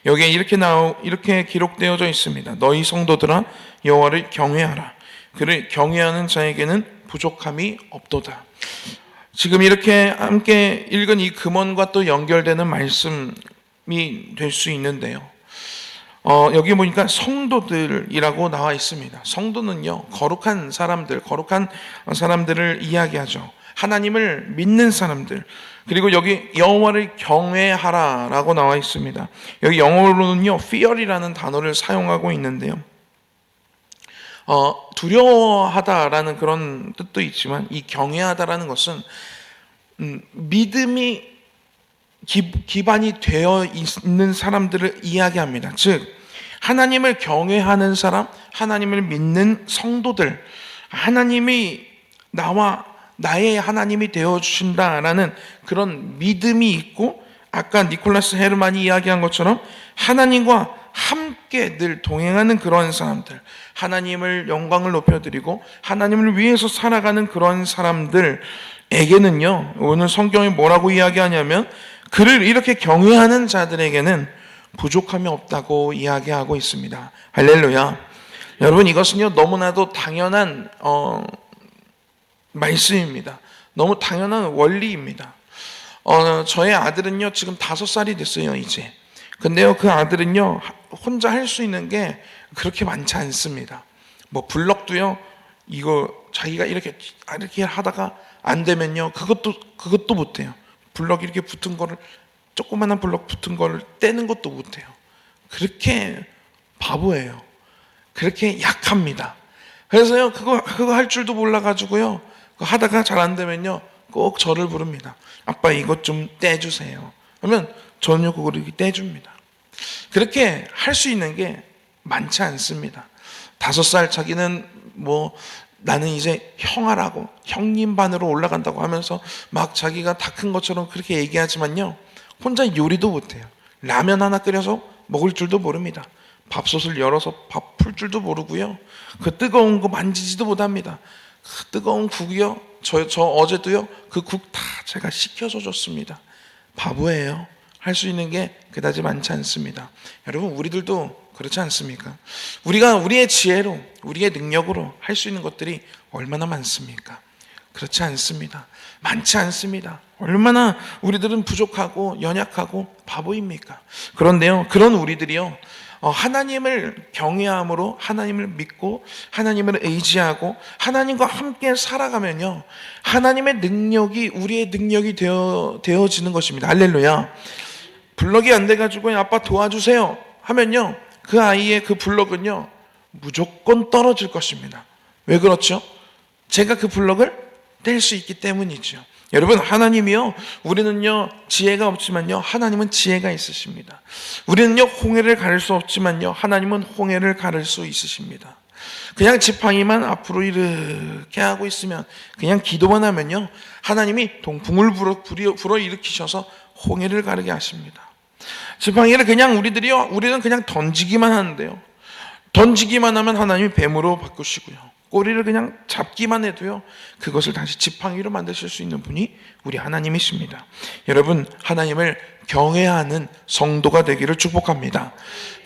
여기에 이렇게 기록되어져 있습니다. 너희 성도들아 여호와를 경외하라. 그를 경외하는 자에게는 부족함이 없도다. 지금 이렇게 함께 읽은 이 금언과 또 연결되는 말씀이 될 수 있는데요. 여기 보니까 성도들이라고 나와 있습니다. 성도는요, 거룩한 사람들을 이야기하죠. 하나님을 믿는 사람들. 그리고 여기 여호와를 경외하라라고 나와 있습니다. 여기 영어로는요, fear이라는 단어를 사용하고 있는데요. 두려워하다라는 그런 뜻도 있지만 이 경외하다라는 것은 믿음이 기반이 되어 있는 사람들을 이야기합니다. 즉 하나님을 경외하는 사람, 하나님을 믿는 성도들, 하나님이 나의 하나님이 되어주신다라는 그런 믿음이 있고, 아까 니콜라스 헤르만이 이야기한 것처럼 하나님과 함께 늘 동행하는 그런 사람들, 하나님을 영광을 높여드리고 하나님을 위해서 살아가는 그런 사람들에게는요, 오늘 성경이 뭐라고 이야기하냐면 그를 이렇게 경외하는 자들에게는 부족함이 없다고 이야기하고 있습니다. 할렐루야. 여러분, 이것은요 너무나도 당연한 말씀입니다. 너무 당연한 원리입니다. 저의 아들은요 지금 5살이 됐어요 이제. 근데요 그 아들은요 혼자 할 수 있는 게 그렇게 많지 않습니다. 뭐 블럭도요, 이거 자기가 이렇게 하다가 안 되면요 그것도 못해요. 블럭 이렇게 붙은 거를, 조그만한 블럭 붙은 거를 떼는 것도 못해요. 그렇게 바보예요. 그렇게 약합니다. 그래서요 그거 할 줄도 몰라가지고요, 하다가 잘 안 되면요 꼭 저를 부릅니다. 아빠 이것 좀 떼주세요. 그러면 저는요 그걸 이렇게 떼줍니다. 그렇게 할 수 있는 게 많지 않습니다. 5살 자기는 나는 이제 형아라고, 형님 반으로 올라간다고 하면서 막 자기가 다 큰 것처럼 그렇게 얘기하지만요, 혼자 요리도 못해요. 라면 하나 끓여서 먹을 줄도 모릅니다. 밥솥을 열어서 밥 풀 줄도 모르고요, 그 뜨거운 거 만지지도 못합니다. 그 뜨거운 국이요, 저 어제도요 그 국 다 제가 식혀서 줬습니다. 바보예요. 할 수 있는 게 그다지 많지 않습니다. 여러분, 우리들도 그렇지 않습니까? 우리가 우리의 지혜로, 우리의 능력으로 할 수 있는 것들이 얼마나 많습니까? 그렇지 않습니다. 많지 않습니다. 얼마나 우리들은 부족하고 연약하고 바보입니까? 그런데요, 그런 우리들이요, 하나님을 경외함으로, 하나님을 믿고 하나님을 의지하고 하나님과 함께 살아가면요, 하나님의 능력이 우리의 능력이 되어지는 것입니다. 할렐루야. 블럭이 안 돼가지고 아빠 도와주세요 하면요, 그 아이의 그 블럭은요 무조건 떨어질 것입니다. 왜 그렇죠? 제가 그 블럭을 뗄 수 있기 때문이죠. 여러분, 하나님이요, 우리는요 지혜가 없지만요 하나님은 지혜가 있으십니다. 우리는요 홍해를 가를 수 없지만요 하나님은 홍해를 가를 수 있으십니다. 그냥 지팡이만 앞으로 이렇게 하고 있으면, 그냥 기도만 하면요 하나님이 동풍을 불어일으키셔서 홍해를 가르게 하십니다. 지팡이를 그냥 우리는 그냥 던지기만 하는데요, 던지기만 하면 하나님이 뱀으로 바꾸시고요, 꼬리를 그냥 잡기만 해도요 그것을 다시 지팡이로 만드실 수 있는 분이 우리 하나님이십니다. 여러분, 하나님을 경외하는 성도가 되기를 축복합니다.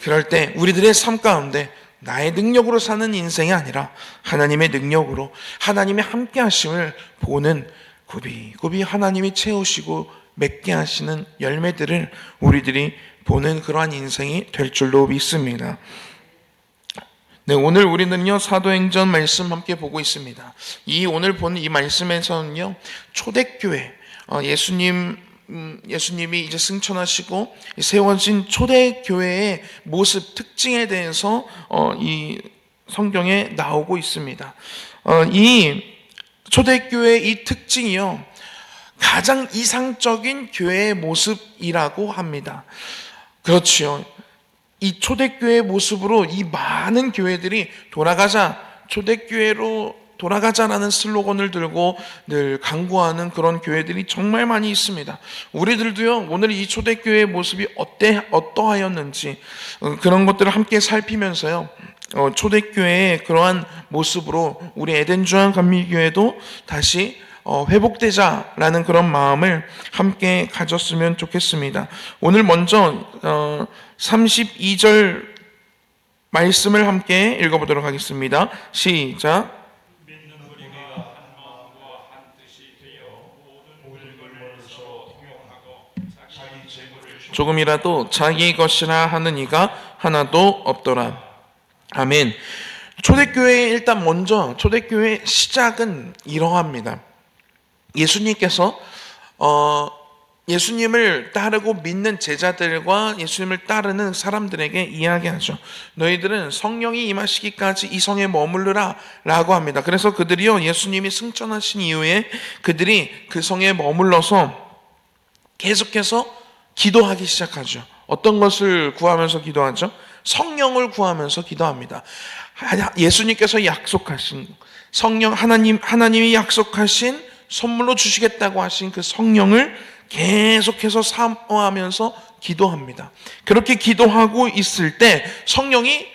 그럴 때 우리들의 삶 가운데 나의 능력으로 사는 인생이 아니라 하나님의 능력으로, 하나님의 함께 하심을 보는, 굽이굽이 하나님이 채우시고 맺게 하시는 열매들을 우리들이 보는 그러한 인생이 될 줄로 믿습니다. 네, 오늘 우리는요 사도행전 말씀 함께 보고 있습니다. 오늘 본 이 말씀에서는요 초대교회, 예수님이 이제 승천하시고 세워진 초대교회의 모습, 특징에 대해서 이 성경에 나오고 있습니다. 이 초대교회의 이 특징이요 가장 이상적인 교회의 모습이라고 합니다. 그렇지요. 이 초대교회의 모습으로 이 많은 교회들이 초대교회로 돌아가자라는 슬로건을 들고 늘 강구하는 그런 교회들이 정말 많이 있습니다. 우리들도요 오늘 이 초대교회의 모습이 어떠하였는지 그런 것들을 함께 살피면서요, 초대교회의 그러한 모습으로 우리 에덴 중앙감리교회도 다시 회복되자라는 그런 마음을 함께 가졌으면 좋겠습니다. 오늘 먼저 32절 말씀을 함께 읽어보도록 하겠습니다. 시작. 조금이라도 자기 것이라 하는 이가 하나도 없더라. 아멘. 초대교회 일단 먼저 초대교회 시작은 이러합니다. 예수님께서 예수님을 따르고 믿는 제자들과 예수님을 따르는 사람들에게 이야기하죠. 너희들은 성령이 임하시기까지 이 성에 머무르라 라고 합니다. 그래서 그들이요, 예수님이 승천하신 이후에 그들이 그 성에 머물러서 계속해서 기도하기 시작하죠. 어떤 것을 구하면서 기도하죠? 성령을 구하면서 기도합니다. 예수님께서 약속하신 성령, 하나님이 약속하신 선물로 주시겠다고 하신 그 성령을 계속해서 사모하면서 기도합니다. 그렇게 기도하고 있을 때 성령이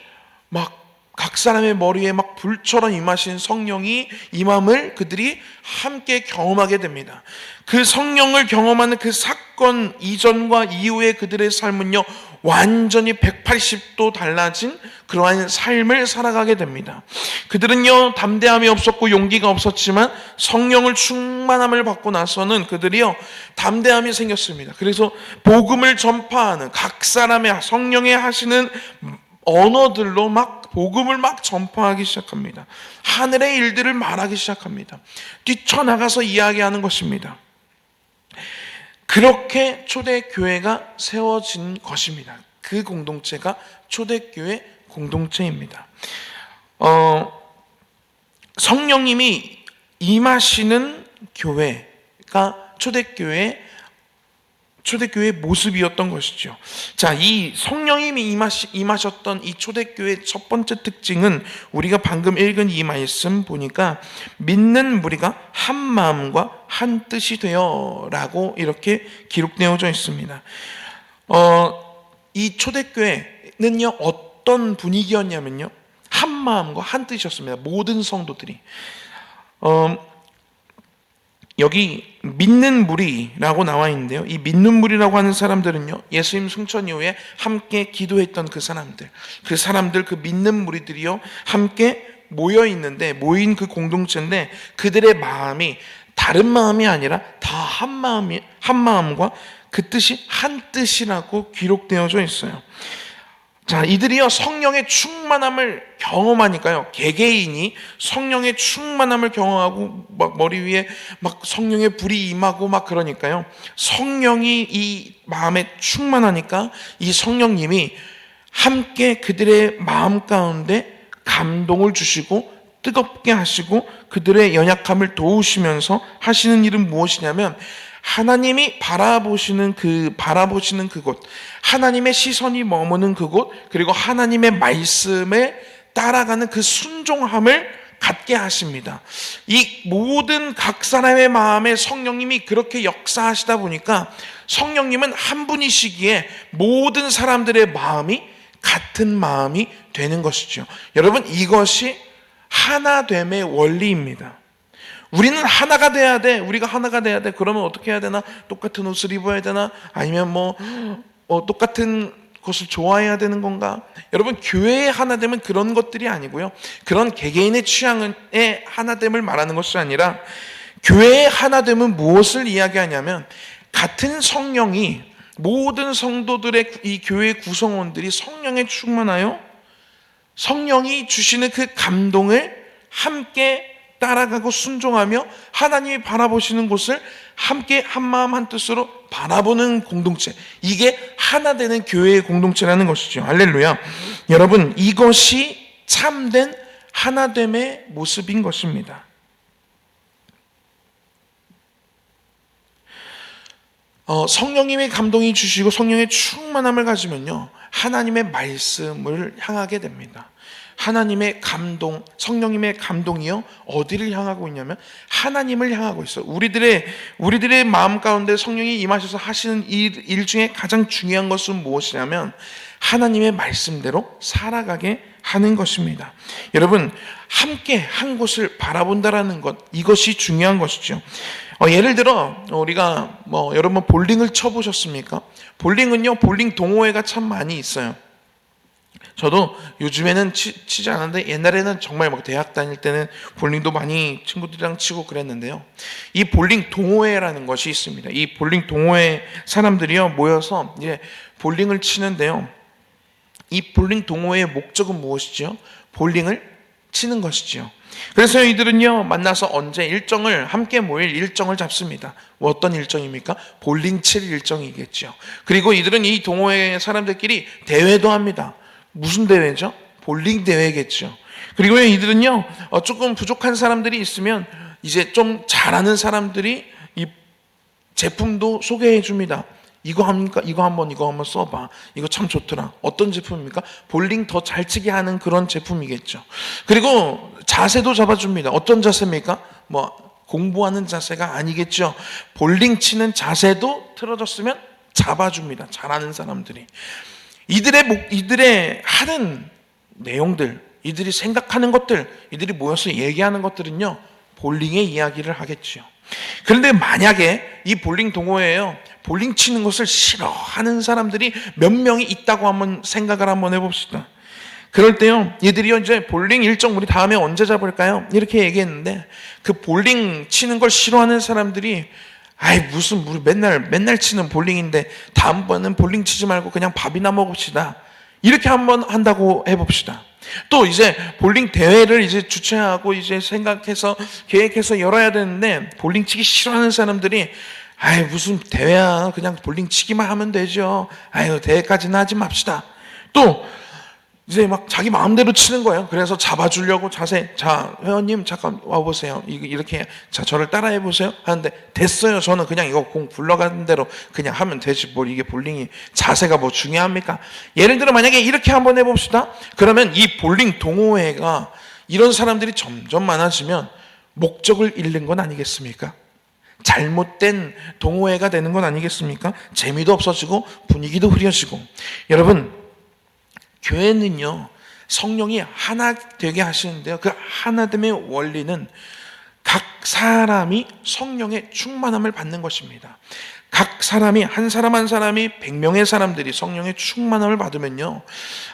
막 각 사람의 머리에 막 불처럼 임하신 성령이 임함을 그들이 함께 경험하게 됩니다. 그 성령을 경험하는 그 사건 이전과 이후의 그들의 삶은요, 완전히 180도 달라진 그러한 삶을 살아가게 됩니다. 그들은요, 담대함이 없었고 용기가 없었지만 성령을 충만함을 받고 나서는 그들이요, 담대함이 생겼습니다. 그래서 복음을 전파하는 각 사람의 성령의 하시는 언어들로 막 복음을 막 전파하기 시작합니다. 하늘의 일들을 말하기 시작합니다. 뛰쳐나가서 이야기하는 것입니다. 그렇게 초대교회가 세워진 것입니다. 그 공동체가 초대교회 공동체입니다. 성령님이 임하시는 교회가 초대교회의 모습이었던 것이죠. 자, 이 성령님이 임하셨던 이 초대교회의 첫 번째 특징은 우리가 방금 읽은 이 말씀 보니까 믿는 무리가 한 마음과 한 뜻이 되어 라고 이렇게 기록되어져 있습니다. 이 초대교회는요, 어떤 분위기였냐면요, 한 마음과 한 뜻이었습니다. 모든 성도들이. 여기 믿는 무리라고 나와 있는데요, 이 믿는 무리라고 하는 사람들은요, 예수님 승천 이후에 함께 기도했던 그 사람들, 그 믿는 무리들이요, 함께 모여 있는데, 모인 그 공동체인데, 그들의 마음이 다른 마음이 아니라 다 한 마음과 그 뜻이 한 뜻이라고 기록되어져 있어요. 자, 이들이요, 성령의 충만함을 경험하니까요, 개개인이 성령의 충만함을 경험하고 막 머리 위에 막 성령의 불이 임하고 막 그러니까요, 성령이 이 마음에 충만하니까 이 성령님이 함께 그들의 마음 가운데 감동을 주시고 뜨겁게 하시고 그들의 연약함을 도우시면서 하시는 일은 무엇이냐면, 하나님이 바라보시는 그곳, 하나님의 시선이 머무는 그곳, 그리고 하나님의 말씀에 따라가는 그 순종함을 갖게 하십니다. 이 모든 각 사람의 마음에 성령님이 그렇게 역사하시다 보니까 성령님은 한 분이시기에 모든 사람들의 마음이 같은 마음이 되는 것이죠. 여러분, 이것이 하나됨의 원리입니다. 우리는 하나가 돼야 돼. 우리가 하나가 돼야 돼. 그러면 어떻게 해야 되나? 똑같은 옷을 입어야 되나? 아니면 똑같은 것을 좋아해야 되는 건가? 여러분, 교회의 하나됨은 그런 것들이 아니고요, 그런 개개인의 취향의 하나됨을 말하는 것이 아니라, 교회의 하나됨은 무엇을 이야기하냐면, 같은 성령이 모든 성도들의 이 교회 구성원들이 성령에 충만하여 성령이 주시는 그 감동을 함께 따라가고 순종하며 하나님이 바라보시는 곳을 함께 한마음 한뜻으로 바라보는 공동체, 이게 하나 되는 교회의 공동체라는 것이죠. 할렐루야. 여러분, 이것이 참된 하나됨의 모습인 것입니다. 성령님의 감동이 주시고 성령의 충만함을 가지면요, 하나님의 말씀을 향하게 됩니다. 하나님의 감동, 성령님의 감동이요, 어디를 향하고 있냐면 하나님을 향하고 있어요. 우리들의 마음 가운데 성령이 임하셔서 하시는 일 중에 가장 중요한 것은 무엇이냐면, 하나님의 말씀대로 살아가게 하는 것입니다. 여러분, 함께 한 곳을 바라본다라는 것, 이것이 중요한 것이죠. 예를 들어 우리가 여러분 볼링을 쳐보셨습니까? 볼링은요, 볼링 동호회가 참 많이 있어요. 저도 요즘에는 치지 않았는데 옛날에는 정말 막 대학 다닐 때는 볼링도 많이 친구들이랑 치고 그랬는데요. 이 볼링 동호회라는 것이 있습니다. 이 볼링 동호회 사람들이요 모여서 이제 볼링을 치는데요. 이 볼링 동호회의 목적은 무엇이죠? 볼링을 치는 것이죠. 그래서 이들은요 만나서 언제 일정을 함께 모일 일정을 잡습니다. 어떤 일정입니까? 볼링 칠 일정이겠죠. 그리고 이들은 이 동호회 사람들끼리 대회도 합니다. 무슨 대회죠? 볼링 대회겠죠. 그리고 이들은요 조금 부족한 사람들이 있으면 이제 좀 잘하는 사람들이 이 제품도 소개해 줍니다. 이거 합니까? 이거 한번 써봐. 이거 참 좋더라. 어떤 제품입니까? 볼링 더 잘 치게 하는 그런 제품이겠죠. 그리고 자세도 잡아줍니다. 어떤 자세입니까? 공부하는 자세가 아니겠죠. 볼링 치는 자세도 틀어졌으면 잡아줍니다. 잘하는 사람들이. 이들의 하는 내용들, 이들이 생각하는 것들, 이들이 모여서 얘기하는 것들은요, 볼링의 이야기를 하겠죠. 그런데 만약에 이 볼링 동호회에요, 볼링 치는 것을 싫어하는 사람들이 몇 명이 있다고 한번 생각을 한번 해봅시다. 그럴 때요, 얘들이요, 이제 볼링 일정 우리 다음에 언제 잡을까요? 이렇게 얘기했는데, 그 볼링 치는 걸 싫어하는 사람들이 무슨 우리 맨날 치는 볼링인데 다음번은 볼링 치지 말고 그냥 밥이나 먹읍시다. 이렇게 한번 한다고 해봅시다. 또 이제 볼링 대회를 이제 주최하고 이제 계획해서 열어야 되는데 볼링 치기 싫어하는 사람들이 무슨 대회야. 그냥 볼링 치기만 하면 되죠. 대회까지는 하지 맙시다. 또 이제 막 자기 마음대로 치는 거예요. 그래서 잡아주려고 자, 회원님 잠깐 와보세요. 이렇게, 자, 저를 따라해 보세요. 하는데, 됐어요. 저는 그냥 이거 공 굴러가는 대로 그냥 하면 되지. 이게 볼링이 자세가 중요합니까? 예를 들어 만약에 이렇게 한번 해봅시다. 그러면 이 볼링 동호회가 이런 사람들이 점점 많아지면 목적을 잃는 건 아니겠습니까? 잘못된 동호회가 되는 건 아니겠습니까? 재미도 없어지고 분위기도 흐려지고. 여러분, 교회는요 성령이 하나 되게 하시는데요, 그 하나됨의 원리는 각 사람이 성령의 충만함을 받는 것입니다. 각 사람이 한 사람이 100명의 사람들이 성령의 충만함을 받으면요,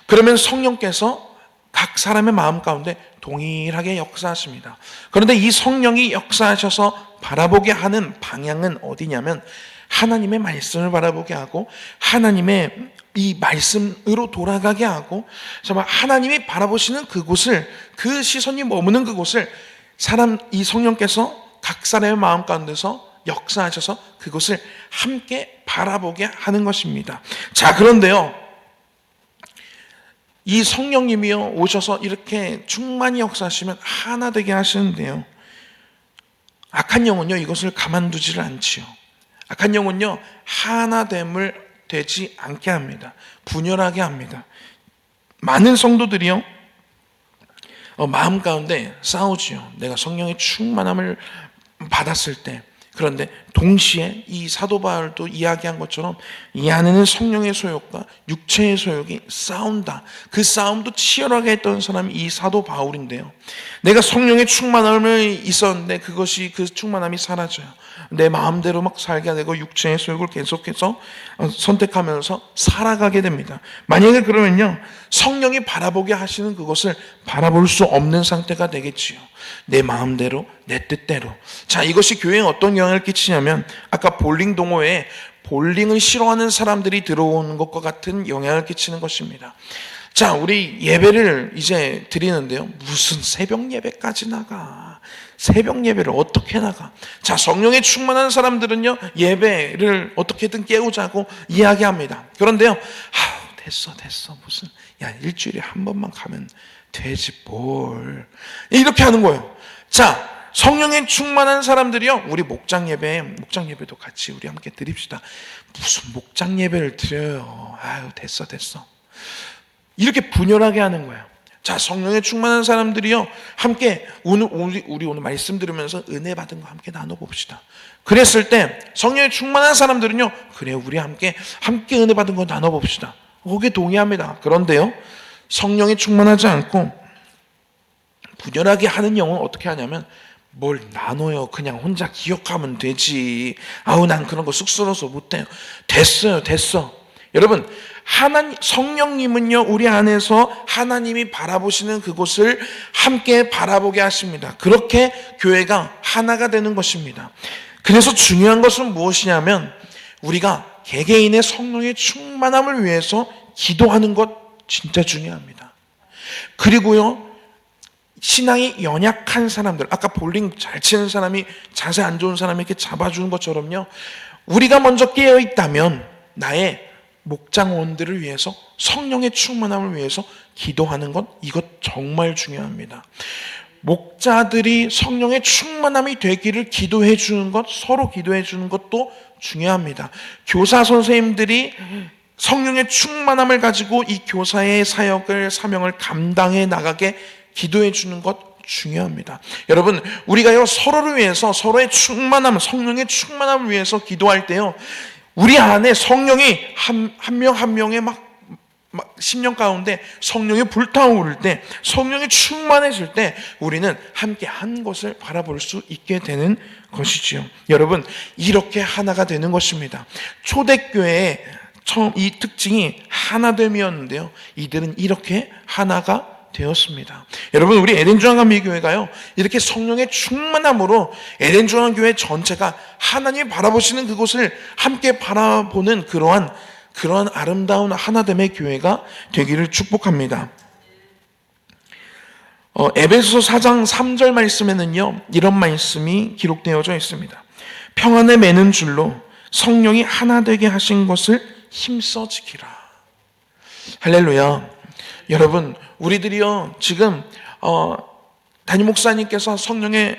그러면 성령께서 각 사람의 마음 가운데 동일하게 역사하십니다. 그런데 이 성령이 역사하셔서 바라보게 하는 방향은 어디냐면 하나님의 말씀을 바라보게 하고 하나님의 이 말씀으로 돌아가게 하고 정말 하나님이 바라보시는 그곳을, 그 시선이 머무는 그곳을 이 성령께서 각 사람의 마음 가운데서 역사하셔서 그곳을 함께 바라보게 하는 것입니다. 자, 그런데요 이 성령님이요 오셔서 이렇게 충만히 역사하시면 하나 되게 하시는데요, 악한 영은요 이것을 가만두지를 않지요. 악한 영은요 하나됨을 되지 않게 합니다. 분열하게 합니다. 많은 성도들이요 마음 가운데 싸우지요. 내가 성령의 충만함을 받았을 때. 그런데 동시에 이 사도 바울도 이야기한 것처럼 이 안에는 성령의 소욕과 육체의 소욕이 싸운다. 그 싸움도 치열하게 했던 사람이 이 사도 바울인데요, 내가 성령의 충만함을 있었는데 그 충만함이 사라져요. 내 마음대로 막 살게 되고 육체의 소욕을 계속해서 선택하면서 살아가게 됩니다. 만약에 그러면요 성령이 바라보게 하시는 그것을 바라볼 수 없는 상태가 되겠지요. 내 마음대로, 내 뜻대로. 자, 이것이 교회에 어떤 영향을 끼치냐면 아까 볼링 동호회에 볼링을 싫어하는 사람들이 들어오는 것과 같은 영향을 끼치는 것입니다. 자, 우리 예배를 이제 드리는데요, 무슨 새벽 예배까지 나가? 새벽 예배를 어떻게 나가? 자, 성령에 충만한 사람들은요 예배를 어떻게든 깨우자고 이야기합니다. 그런데요 됐어 무슨, 일주일에 한 번만 가면 되지 뭘, 이렇게 하는 거예요. 자, 성령에 충만한 사람들이요 우리 목장 예배도 같이 우리 함께 드립시다. 무슨 목장 예배를 드려요. 됐어 이렇게 분열하게 하는 거예요. 자, 성령에 충만한 사람들이요 함께 우리 오늘 말씀 들으면서 은혜 받은 거 함께 나눠봅시다. 그랬을 때 성령에 충만한 사람들은요, 그래 우리 함께 은혜 받은 거 나눠봅시다. 거기에 동의합니다. 그런데요, 성령이 충만하지 않고 분열하게 하는 영은 어떻게 하냐면, 뭘 나눠요. 그냥 혼자 기억하면 되지. 아우, 난 그런 거 쑥스러워서 못해요. 됐어. 여러분, 성령님은요, 우리 안에서 하나님이 바라보시는 그곳을 함께 바라보게 하십니다. 그렇게 교회가 하나가 되는 것입니다. 그래서 중요한 것은 무엇이냐면, 우리가 개개인의 성령의 충만함을 위해서 기도하는 것 진짜 중요합니다. 그리고요, 신앙이 연약한 사람들, 아까 볼링 잘 치는 사람이 자세 안 좋은 사람이 이렇게 잡아주는 것처럼요, 우리가 먼저 깨어있다면 나의 목장원들을 위해서, 성령의 충만함을 위해서 기도하는 것, 이것 정말 중요합니다. 목자들이 성령의 충만함이 되기를 기도해 주는 것, 서로 기도해 주는 것도 중요합니다. 교사 선생님들이 성령의 충만함을 가지고 이 교사의 사역을, 사명을 감당해 나가게 기도해 주는 것 중요합니다. 여러분, 우리가요, 서로를 위해서, 서로의 충만함, 성령의 충만함을 위해서 기도할 때요, 우리 안에 성령이 한 명 한 명의 막 심령 가운데 성령이 불타오를 때, 성령이 충만해질 때 우리는 함께 한 것을 바라볼 수 있게 되는 것이지요. 여러분, 이렇게 하나가 되는 것입니다. 초대교회의 처음 이 특징이 하나됨이었는데요, 이들은 이렇게 하나가 되었습니다. 여러분, 우리 에덴중앙감리교회가요, 이렇게 성령의 충만함으로 에덴중앙교회 전체가 하나님이 바라보시는 그곳을 함께 바라보는 그러한 아름다운 하나됨의 교회가 되기를 축복합니다. 에베소서 4장 3절 말씀에는요, 이런 말씀이 기록되어져 있습니다. 평안에 매는 줄로 성령이 하나 되게 하신 것을 힘써 지키라. 할렐루야. 여러분, 우리들이요, 지금 담임 목사님께서 성령의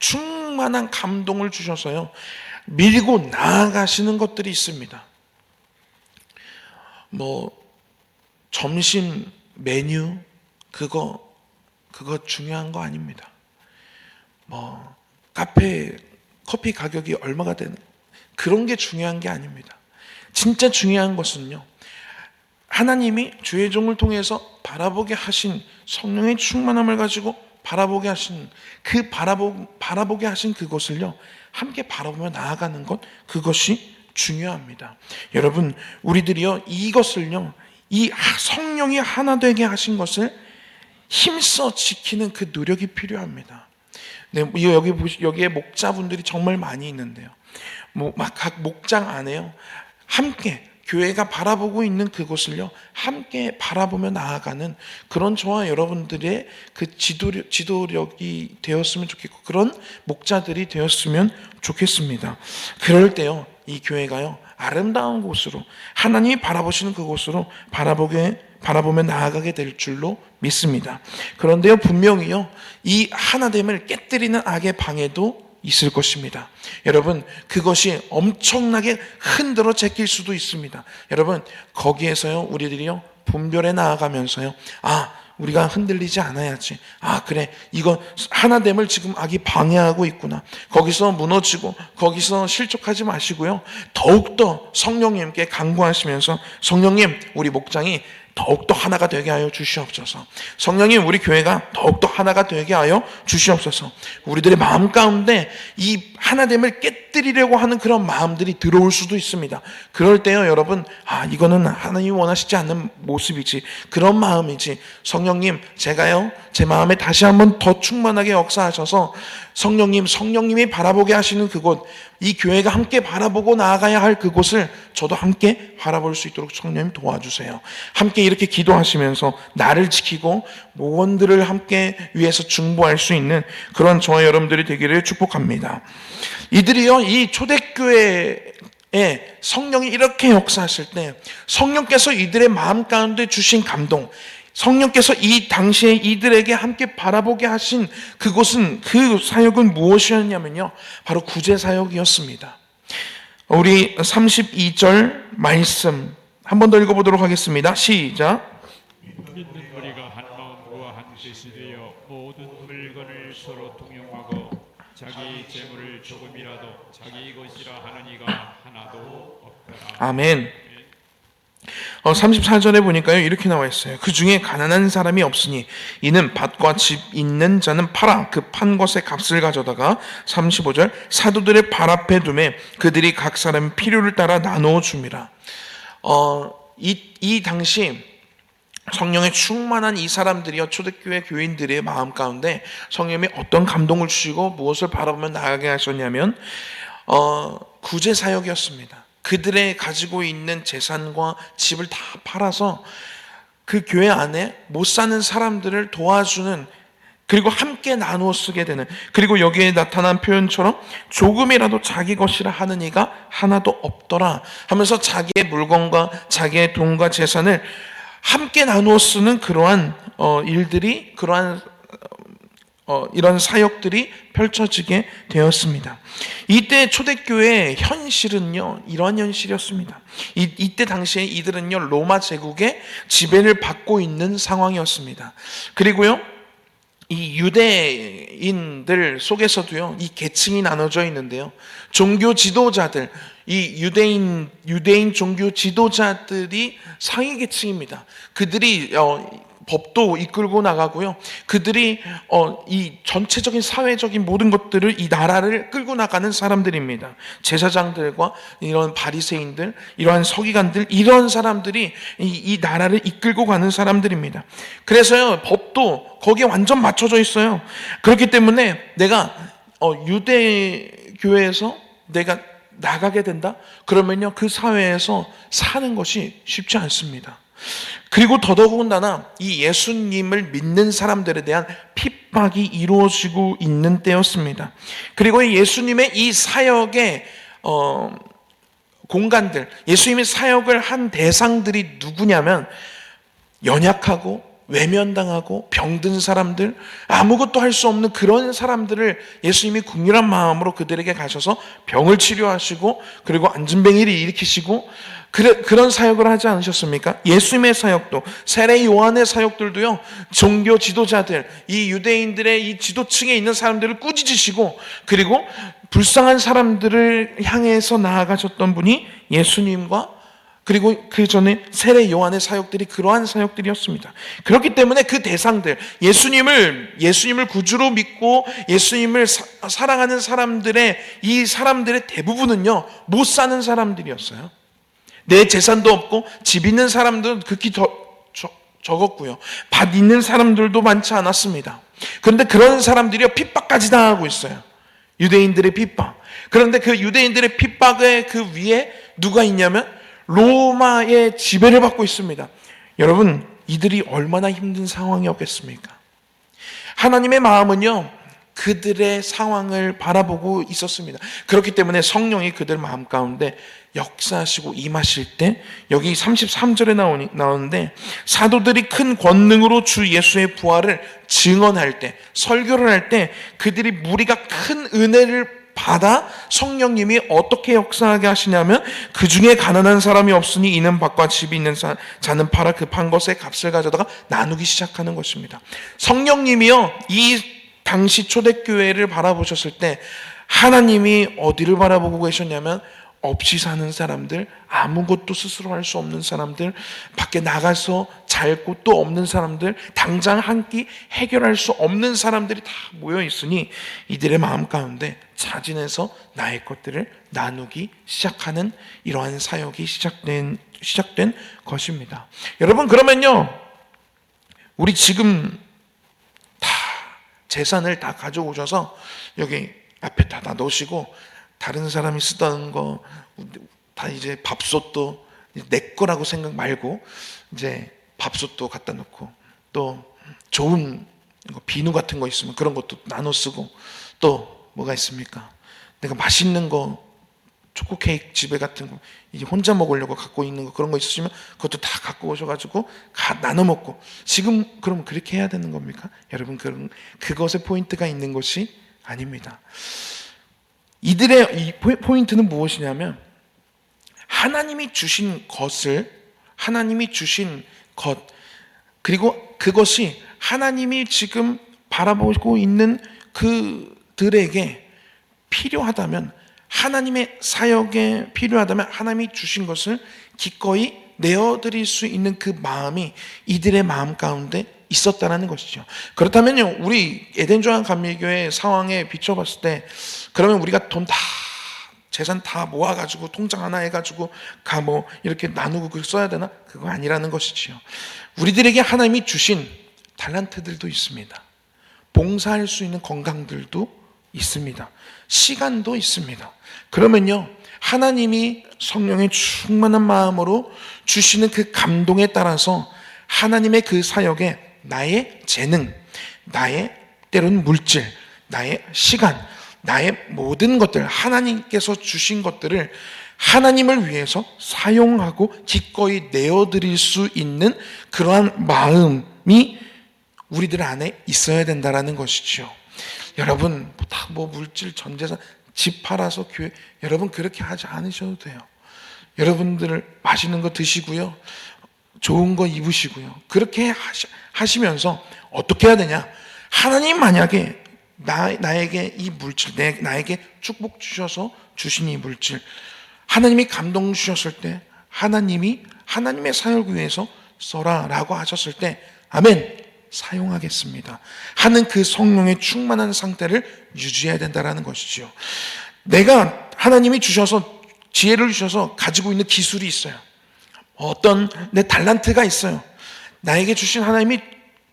충만한 감동을 주셔서요, 밀고 나아가시는 것들이 있습니다. 점심 메뉴 그거 중요한 거 아닙니다. 카페 커피 가격이 얼마가 되는, 그런 게 중요한 게 아닙니다. 진짜 중요한 것은요, 하나님이 주의 종을 통해서 바라보게 하신 성령의 충만함을 가지고 바라보게 하신 바라보게 하신 그것을요, 함께 바라보며 나아가는 것, 그것이 중요합니다. 여러분, 우리들이요, 이것을요, 이 성령이 하나 되게 하신 것을 힘써 지키는 그 노력이 필요합니다. 네, 여기에 목자분들이 정말 많이 있는데요, 각 목장 안에요, 함께 교회가 바라보고 있는 그곳을요, 함께 바라보며 나아가는 그런 저와 여러분들의 그 지도력이 되었으면 좋겠고, 그런 목자들이 되었으면 좋겠습니다. 그럴 때요, 이 교회가요, 아름다운 곳으로, 하나님이 바라보시는 그곳으로 바라보며 나아가게 될 줄로 믿습니다. 그런데요, 분명히요, 이 하나됨을 깨뜨리는 악의 방해도 있을 것입니다. 여러분, 그것이 엄청나게 흔들어 제낄 수도 있습니다. 여러분, 거기에서요, 우리들이요, 분별해 나아가면서요, 우리가 흔들리지 않아야지. 그래, 이거 하나됨을 지금 악이 방해하고 있구나. 거기서 무너지고 거기서 실족하지 마시고요, 더욱더 성령님께 간구하시면서, 성령님, 우리 목장이 더욱더 하나가 되게 하여 주시옵소서. 성령님, 우리 교회가 더욱더 하나가 되게 하여 주시옵소서. 우리들의 마음 가운데 이 하나됨을 깨뜨리려고 하는 그런 마음들이 들어올 수도 있습니다. 그럴 때요, 여러분, 이거는 하나님이 원하시지 않는 모습이지, 그런 마음이지, 성령님, 제가요, 제 마음에 다시 한번 더 충만하게 역사하셔서 성령님이 바라보게 하시는 그곳, 이 교회가 함께 바라보고 나아가야 할 그곳을 저도 함께 바라볼 수 있도록 성령님 도와주세요. 함께 이렇게 기도하시면서 나를 지키고 목원들을 함께 위해서 중보할 수 있는 그런 저와 여러분들이 되기를 축복합니다. 이들이요, 이 초대교회에 성령이 이렇게 역사하실 때, 성령께서 이들의 마음 가운데 주신 감동, 성령께서 이 당시에 이들에게 함께 바라보게 하신 그곳은, 그 사역은 무엇이었냐면요, 바로 구제 사역이었습니다. 우리 32절 말씀 한 번 더 읽어보도록 하겠습니다. 시작. 믿는 우리가 한 마음과 한 뜻이 되어 모든 물건을 서로 통용하고 자기 재물을 조금이라도 자기 것이라 하는 이가 하나도 없더라. 아멘. 34절에 보니까요, 이렇게 나와 있어요. 그 중에 가난한 사람이 없으니 이는 밭과 집 있는 자는 팔아 그 판 것의 값을 가져다가 35절 사도들의 발 앞에 두매 그들이 각 사람의 필요를 따라 나누어 줍니다. 이 당시 성령에 충만한 이 사람들이요, 초대교회 교인들의 마음 가운데 성령이 어떤 감동을 주시고 무엇을 바라보며 나아가게 하셨냐면 구제 사역이었습니다. 그들의 가지고 있는 재산과 집을 다 팔아서 그 교회 안에 못 사는 사람들을 도와주는, 그리고 함께 나누어 쓰게 되는, 그리고 여기에 나타난 표현처럼 조금이라도 자기 것이라 하는 이가 하나도 없더라 하면서 자기의 물건과 자기의 돈과 재산을 함께 나누어 쓰는 그러한 일들이, 그러한 이런 사역들이 펼쳐지게 되었습니다. 이때 초대교회의 현실은요, 이러한 현실이었습니다. 이때 당시에 이들은요, 로마 제국의 지배를 받고 있는 상황이었습니다. 그리고요, 이 유대인들 속에서도요, 이 계층이 나눠져 있는데요, 종교 지도자들, 이 유대인 종교 지도자들이 상위 계층입니다. 그들이 법도 이끌고 나가고요, 그들이 이 전체적인 사회적인 모든 것들을, 이 나라를 끌고 나가는 사람들입니다. 제사장들과 이런 바리새인들, 이러한 서기관들, 이런 사람들이 이 나라를 이끌고 가는 사람들입니다. 그래서요, 법도 거기에 완전 맞춰져 있어요. 그렇기 때문에 내가 유대교회에서 내가 나가게 된다? 그러면요, 그 사회에서 사는 것이 쉽지 않습니다. 그리고 더더군다나 이 예수님을 믿는 사람들에 대한 핍박이 이루어지고 있는 때였습니다. 그리고 예수님의 이 사역의 공간들, 예수님의 사역을 한 대상들이 누구냐면 연약하고 외면당하고 병든 사람들, 아무것도 할 수 없는 그런 사람들을 예수님이 긍휼한 마음으로 그들에게 가셔서 병을 치료하시고, 그리고 안진뱅이를 일으키시고, 그런 사역을 하지 않으셨습니까? 예수님의 사역도, 세례 요한의 사역들도요, 종교 지도자들, 이 유대인들의 이 지도층에 있는 사람들을 꾸짖으시고, 그리고 불쌍한 사람들을 향해서 나아가셨던 분이 예수님과, 그리고 그 전에 세례 요한의 사역들이 그러한 사역들이었습니다. 그렇기 때문에 그 대상들, 예수님을 구주로 믿고 예수님을 사랑하는 이 사람들의 대부분은요, 못 사는 사람들이었어요. 내 재산도 없고 집 있는 사람들은 극히 적었고요, 밭 있는 사람들도 많지 않았습니다. 그런데 그런 사람들이요, 핍박까지 당하고 있어요. 유대인들의 핍박. 그런데 그 유대인들의 핍박의 그 위에 누가 있냐면 로마의 지배를 받고 있습니다. 여러분, 이들이 얼마나 힘든 상황이었겠습니까? 하나님의 마음은요, 그들의 상황을 바라보고 있었습니다. 그렇기 때문에 성령이 그들 마음 가운데 역사하시고 임하실 때, 여기 33절에 나오는데, 사도들이 큰 권능으로 주 예수의 부활을 증언할 때, 설교를 할 때 그들이 무리가 큰 은혜를 받아 성령님이 어떻게 역사하게 하시냐면, 그 중에 가난한 사람이 없으니 이는 밭과 집이 있는 자는 팔아 그 판 것의 값을 가져다가 나누기 시작하는 것입니다. 성령님이요, 이 당시 초대교회를 바라보셨을 때 하나님이 어디를 바라보고 계셨냐면, 없이 사는 사람들, 아무것도 스스로 할 수 없는 사람들, 밖에 나가서 잘 곳도 없는 사람들, 당장 한 끼 해결할 수 없는 사람들이 다 모여 있으니 이들의 마음 가운데 자진해서 나의 것들을 나누기 시작하는 이러한 사역이 시작된 것입니다. 여러분, 그러면요, 우리 지금 다 재산을 다 가져오셔서 여기 앞에 다 놔놓으시고, 다른 사람이 쓰던 거 다 이제 밥솥도 내 거라고 생각 말고 이제 밥솥도 갖다 놓고, 또 좋은 비누 같은 거 있으면 그런 것도 나눠 쓰고, 또 뭐가 있습니까? 내가 맛있는 거, 초코 케이크 지배 같은 거 이제 혼자 먹으려고 갖고 있는 거, 그런 거 있으시면 그것도 다 갖고 오셔가지고 나눠 먹고. 지금 그럼 그렇게 해야 되는 겁니까? 여러분, 그것에 포인트가 있는 것이 아닙니다. 이들의 이 포인트는 무엇이냐면, 하나님이 주신 것, 그리고 그것이 하나님이 지금 바라보고 있는 그들에게 필요하다면, 하나님의 사역에 필요하다면 하나님이 주신 것을 기꺼이 내어드릴 수 있는 그 마음이 이들의 마음 가운데 있었다는 것이죠. 그렇다면요, 우리 에덴조항 감리교회 상황에 비춰봤을 때, 그러면 우리가 돈 다, 재산 다 모아가지고 통장 하나 해가지고 이렇게 나누고 그걸 써야 되나? 그거 아니라는 것이지요. 우리들에게 하나님이 주신 달란트들도 있습니다. 봉사할 수 있는 건강들도 있습니다. 시간도 있습니다. 그러면요, 하나님이 성령의 충만한 마음으로 주시는 그 감동에 따라서 하나님의 그 사역에 나의 재능, 나의 때로는 물질, 나의 시간, 나의 모든 것들, 하나님께서 주신 것들을 하나님을 위해서 사용하고 기꺼이 내어드릴 수 있는 그러한 마음이 우리들 안에 있어야 된다는 것이죠. 여러분, 다 물질, 전재산, 집 팔아서 교회, 여러분 그렇게 하지 않으셔도 돼요. 여러분들 맛있는 거 드시고요, 좋은 거 입으시고요, 그렇게 하시면서 어떻게 해야 되냐? 하나님 만약에 나에게 이 물질, 나에게 축복 주셔서 주신 이 물질, 하나님이 감동 주셨을 때 하나님이 하나님의 사역을 위해서 써라라고 하셨을 때 아멘, 사용하겠습니다 하는 그 성령의 충만한 상태를 유지해야 된다는 것이죠. 내가 하나님이 주셔서, 지혜를 주셔서 가지고 있는 기술이 있어요. 어떤 내 달란트가 있어요. 나에게 주신 하나님이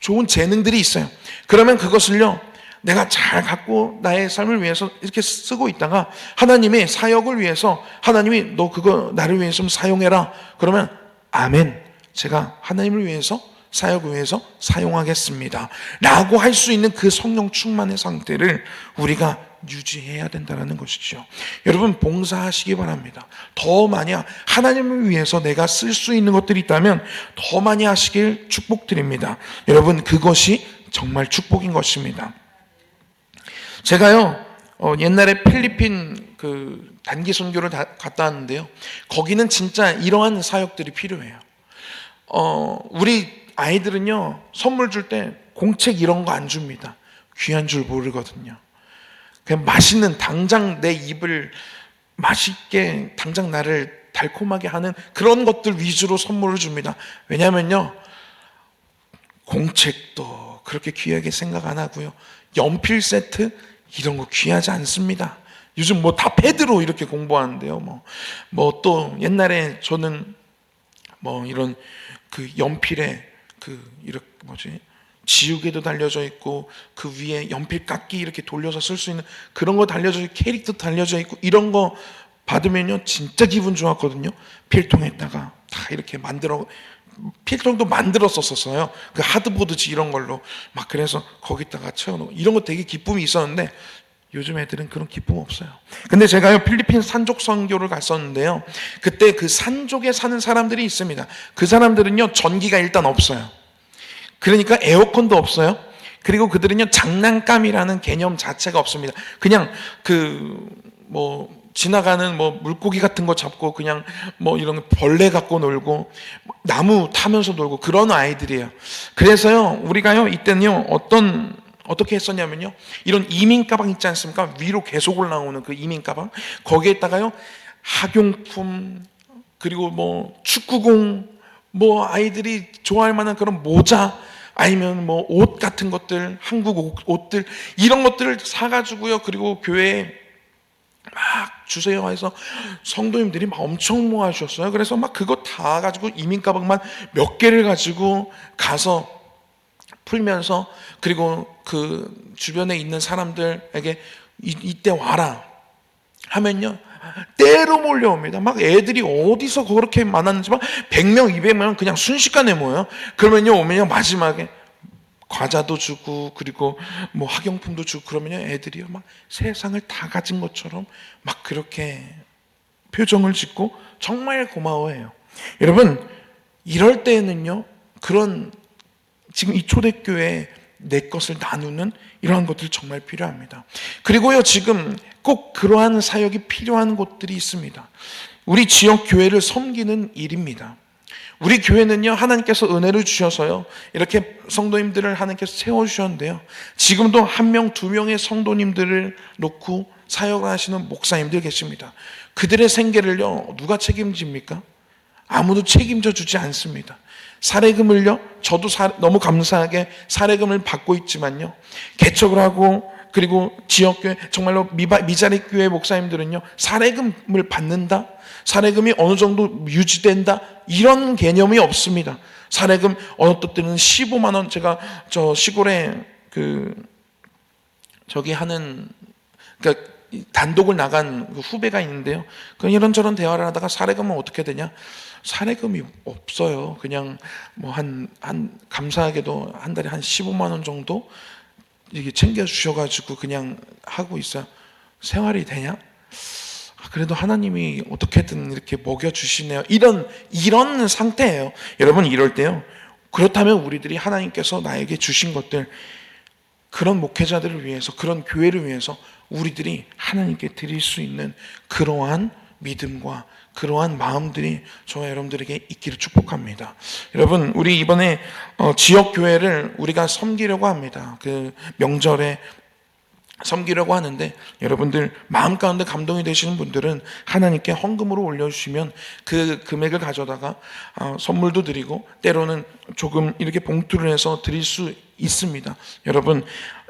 좋은 재능들이 있어요. 그러면 그것을요, 내가 잘 갖고 나의 삶을 위해서 이렇게 쓰고 있다가 하나님의 사역을 위해서 하나님이 너 그거 나를 위해서 좀 사용해라. 그러면 아멘, 제가 하나님을 위해서, 사역을 위해서 사용하겠습니다 라고 할 수 있는 그 성령 충만의 상태를 우리가 유지해야 된다는 것이죠. 여러분, 봉사하시기 바랍니다. 더 많이, 하나님을 위해서 내가 쓸 수 있는 것들이 있다면 더 많이 하시길 축복드립니다. 여러분, 그것이 정말 축복인 것입니다. 제가요, 옛날에 필리핀 그 단기 선교를 갔다 왔는데요, 거기는 진짜 이러한 사역들이 필요해요. 우리 아이들은요, 선물 줄 때 공책 이런 거 안 줍니다. 귀한 줄 모르거든요. 그냥 맛있는, 당장 내 입을 맛있게, 당장 나를 달콤하게 하는 그런 것들 위주로 선물을 줍니다. 왜냐면요, 공책도 그렇게 귀하게 생각 안 하고요, 연필 세트 이런 거 귀하지 않습니다. 요즘 다 패드로 이렇게 공부하는데요. 또 옛날에 저는 이런 그 연필에 이렇게 지우개도 달려져 있고 그 위에 연필 깎기 이렇게 돌려서 쓸 수 있는 그런 거 달려져 있고 캐릭터 달려져 있고 이런 거 받으면요 진짜 기분 좋았거든요. 필통에다가 다 이렇게 필통도 만들었었어요. 그 하드보드지 이런 걸로 그래서 거기다가 채워놓고 이런 거 되게 기쁨이 있었는데 요즘 애들은 그런 기쁨 없어요. 근데 제가요, 필리핀 산족 선교를 갔었는데요, 그때 그 산족에 사는 사람들이 있습니다. 그 사람들은요, 전기가 일단 없어요. 그러니까 에어컨도 없어요. 그리고 그들은요, 장난감이라는 개념 자체가 없습니다. 그냥 지나가는 물고기 같은 거 잡고 그냥 이런 벌레 갖고 놀고 나무 타면서 놀고 그런 아이들이에요. 그래서요, 우리가요, 이때는요, 어떻게 했었냐면요, 이런 이민 가방 있지 않습니까? 위로 계속 올라오는 그 이민 가방, 거기에다가요, 학용품, 그리고 축구공, 아이들이 좋아할 만한 그런 모자, 아니면 옷 같은 것들, 한국 옷들, 이런 것들을 사가지고요, 그리고 교회에 막 주세요 해서 성도님들이 엄청 모아주셨어요. 그래서 그거 다 가지고 이민 가방만 몇 개를 가지고 가서 풀면서, 그리고 그 주변에 있는 사람들에게 이때 와라 하면요, 때로 몰려옵니다. 애들이 어디서 그렇게 많았는지 100명, 200명 그냥 순식간에 모여요. 그러면요, 오면요, 마지막에 과자도 주고, 그리고 학용품도 주고, 그러면요, 애들이요, 세상을 다 가진 것처럼 그렇게 표정을 짓고 정말 고마워해요. 여러분, 이럴 때에는요, 그런 지금 이 초대교회에 내 것을 나누는 이러한 것들이 정말 필요합니다. 그리고요, 지금 꼭 그러한 사역이 필요한 곳들이 있습니다. 우리 지역 교회를 섬기는 일입니다. 우리 교회는요, 하나님께서 은혜를 주셔서요, 이렇게 성도님들을 하나님께서 세워주셨는데요, 지금도 1명, 2명의 성도님들을 놓고 사역을 하시는 목사님들 계십니다. 그들의 생계를요, 누가 책임집니까? 아무도 책임져 주지 않습니다. 사례금을요, 저도 너무 감사하게 사례금을 받고 있지만요, 개척을 하고 그리고 지역교회, 정말로 미자립교회 목사님들은요, 사례금을 받는다? 사례금이 어느 정도 유지된다? 이런 개념이 없습니다. 사례금 어느 때는 15만 원, 제가 저 시골에 저기 하는, 그러니까 단독을 나간 후배가 있는데요. 그 이런저런 대화를 하다가 사례금은 어떻게 되냐? 사례금이 없어요. 그냥 뭐 감사하게도 한 달에 한 15만 원 정도 이게 챙겨 주셔가지고 그냥 하고 있어요. 생활이 되냐? 그래도 하나님이 어떻게든 이렇게 먹여 주시네요. 이런 상태예요. 여러분, 이럴 때요, 그렇다면 우리들이 하나님께서 나에게 주신 것들, 그런 목회자들을 위해서, 그런 교회를 위해서 우리들이 하나님께 드릴 수 있는 그러한 믿음과 그러한 마음들이 저와 여러분들에게 있기를 축복합니다. 여러분, 우리 이번에 지역교회를 우리가 섬기려고 합니다. 그 명절에 섬기려고 하는데, 여러분들 마음 가운데 감동이 되시는 분들은 하나님께 헌금으로 올려주시면 그 금액을 가져다가 선물도 드리고 때로는 조금 이렇게 봉투를 해서 드릴 수 있습니다. 여러분,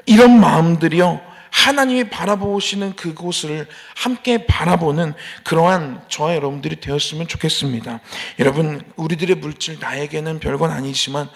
이런 마음들이요, 하나님이 바라보시는 그곳을 함께 바라보는 그러한 저와 여러분들이 되었으면 좋겠습니다. 여러분, 우리들의 물질, 나에게는 별건 아니지만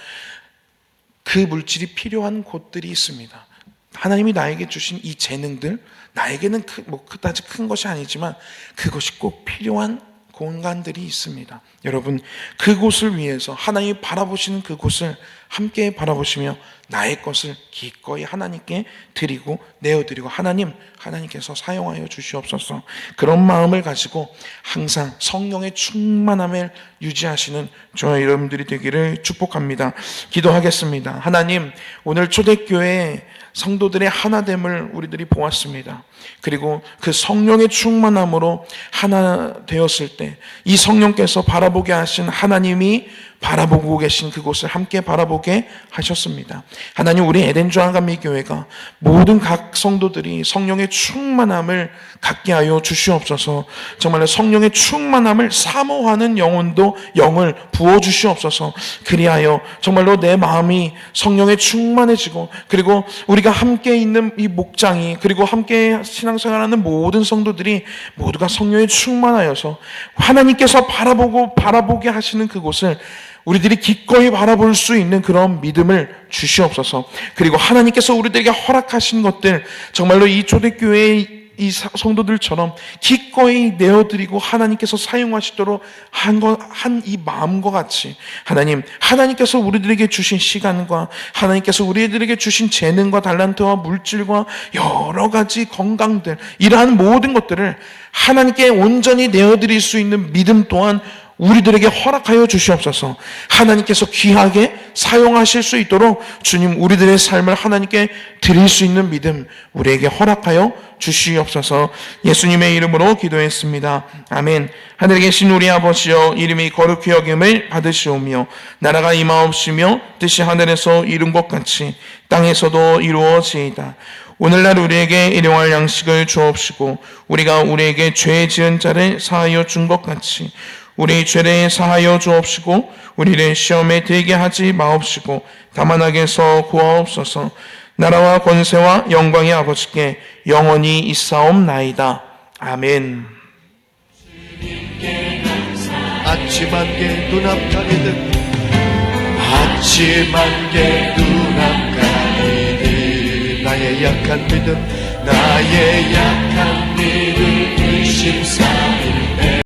그 물질이 필요한 곳들이 있습니다. 하나님이 나에게 주신 이 재능들, 나에게는 그다지 큰 것이 아니지만 그것이 꼭 필요한 공간들이 있습니다. 여러분, 그곳을 위해서 하나님이 바라보시는 그곳을 함께 바라보시며 나의 것을 기꺼이 하나님께 드리고 내어드리고 하나님께서 사용하여 주시옵소서. 그런 마음을 가지고 항상 성령의 충만함을 유지하시는 저와 여러분들이 되기를 축복합니다. 기도하겠습니다. 하나님, 오늘 초대교회 성도들의 하나됨을 우리들이 보았습니다. 그리고 그 성령의 충만함으로 하나 되었을 때 이 성령께서 바라보게 하신 하나님이 바라보고 계신 그곳을 함께 바라보게 하셨습니다. 하나님, 우리 에덴주 한감리교회가 모든 각 성도들이 성령의 충만함을 갖게 하여 주시옵소서. 정말로 성령의 충만함을 사모하는 영을 부어주시옵소서. 그리하여 정말로 내 마음이 성령에 충만해지고, 그리고 우리가 함께 있는 이 목장이, 그리고 함께 신앙생활하는 모든 성도들이 모두가 성령에 충만하여서 하나님께서 바라보게 하시는 그곳을 우리들이 기꺼이 바라볼 수 있는 그런 믿음을 주시옵소서. 그리고 하나님께서 우리들에게 허락하신 것들, 정말로 이 초대교회의 이 성도들처럼 기꺼이 내어드리고 하나님께서 사용하시도록 한 이 마음과 같이 하나님께서 우리들에게 주신 시간과 하나님께서 우리들에게 주신 재능과 달란트와 물질과 여러 가지 건강들, 이러한 모든 것들을 하나님께 온전히 내어드릴 수 있는 믿음 또한 우리들에게 허락하여 주시옵소서. 하나님께서 귀하게 사용하실 수 있도록 주님, 우리들의 삶을 하나님께 드릴 수 있는 믿음 우리에게 허락하여 주시옵소서. 예수님의 이름으로 기도했습니다. 아멘. 하늘에 계신 우리 아버지여, 이름이 거룩히 여김을 받으시오며 나라가 임하옵시며 뜻이 하늘에서 이룬 것 같이 땅에서도 이루어지이다. 오늘날 우리에게 일용할 양식을 주옵시고 우리가 우리에게 죄 지은 자를 사하여 준 것 같이 우리 죄를 사하여 주옵시고 우리를 시험에 들게 하지 마옵시고 다만 악에서 구하옵소서. 나라와 권세와 영광의 아버지께 영원히 있사옵나이다. 아멘. 아침 안개 눈앞가리듯 아침 안개 눈앞가리듯 나의 약한 믿음 의심사